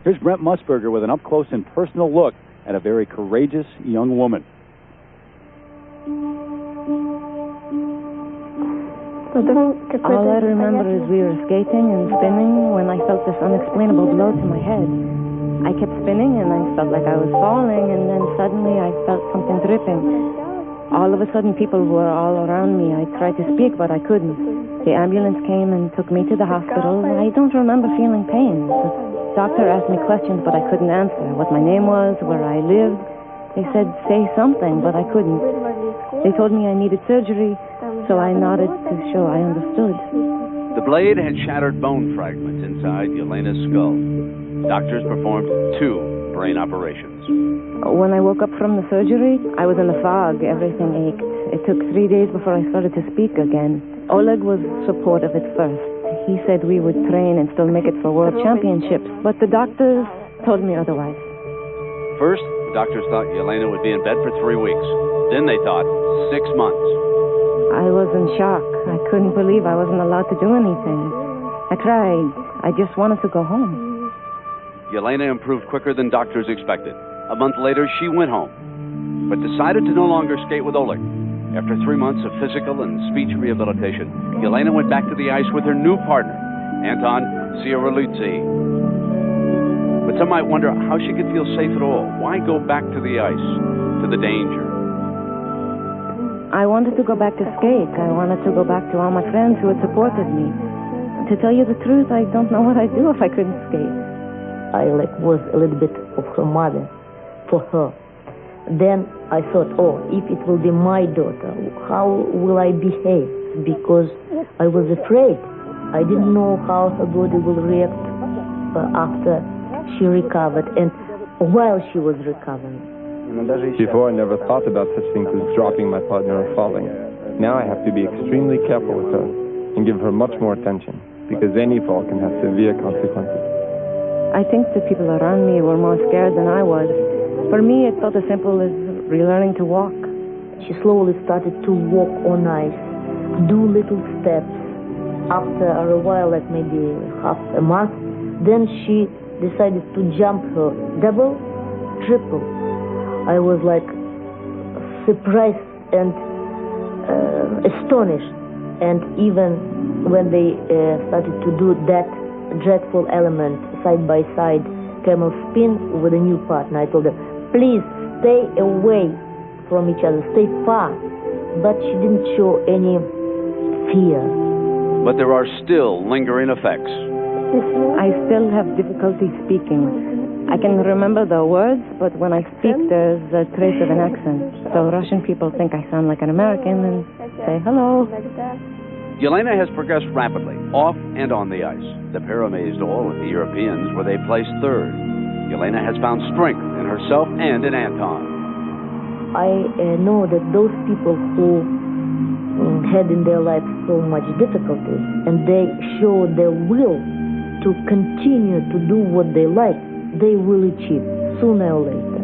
Here's Brent Musburger with an up-close and personal look at a very courageous young woman. All I remember is we were skating and spinning when I felt this unexplainable blow to my head. I kept spinning and I felt like I was falling, and then suddenly I felt something dripping. All of a sudden people were all around me. I tried to speak, but I couldn't. The ambulance came and took me to the hospital. I don't remember feeling pain. The doctor asked me questions, but I couldn't answer. What my name was, where I lived. They said, say something, but I couldn't. They told me I needed surgery, so I nodded to show I understood. The blade had shattered bone fragments inside Yelena's skull. Doctors performed 2 brain operations. When I woke up from the surgery, I was in a fog. Everything ached. It took 3 days before I started to speak again. Oleg was supportive at first. He said we would train and still make it for world championships, but the doctors told me otherwise. First, the doctors thought Yelena would be in bed for 3 weeks. Then they thought 6 months. I was in shock. I couldn't believe I wasn't allowed to do anything. I cried. I just wanted to go home. Yelena improved quicker than doctors expected. A month later, she went home, but decided to no longer skate with Oleg. After 3 months of physical and speech rehabilitation, Yelena went back to the ice with her new partner, Anton Ciaroluzzi. But some might wonder how she could feel safe at all. Why go back to the ice, to the danger? I wanted to go back to skate. I wanted to go back to all my friends who had supported me. To tell you the truth, I don't know what I'd do if I couldn't skate. I was a little bit of her mother for her. Then I thought, if it will be my daughter, how will I behave? Because I was afraid. I didn't know how her body will react after she recovered and while she was recovering. Before, I never thought about such things as dropping my partner or falling. Now I have to be extremely careful with her and give her much more attention, because any fall can have severe consequences. I think the people around me were more scared than I was. For me, it felt as simple as relearning to walk. She slowly started to walk on ice, do little steps. After a while, like maybe half a month, then she decided to jump her double, triple. I was like surprised and astonished. And even when they started to do that dreadful element, side by side camel spin with a new partner, I told them, please stay away from each other, stay far. But she didn't show any fear. But there are still lingering effects. I still have difficulty speaking. I can remember the words, but when I speak, there's a trace of an accent. So Russian people think I sound like an American and say hello. Yelena has progressed rapidly, off and on the ice. The pair amazed all of the Europeans, where they placed 3rd. Yelena has found strength in herself and in Anton. I know that those people who had in their lives so much difficulty, and they show their will to continue to do what they like, they will achieve sooner or later.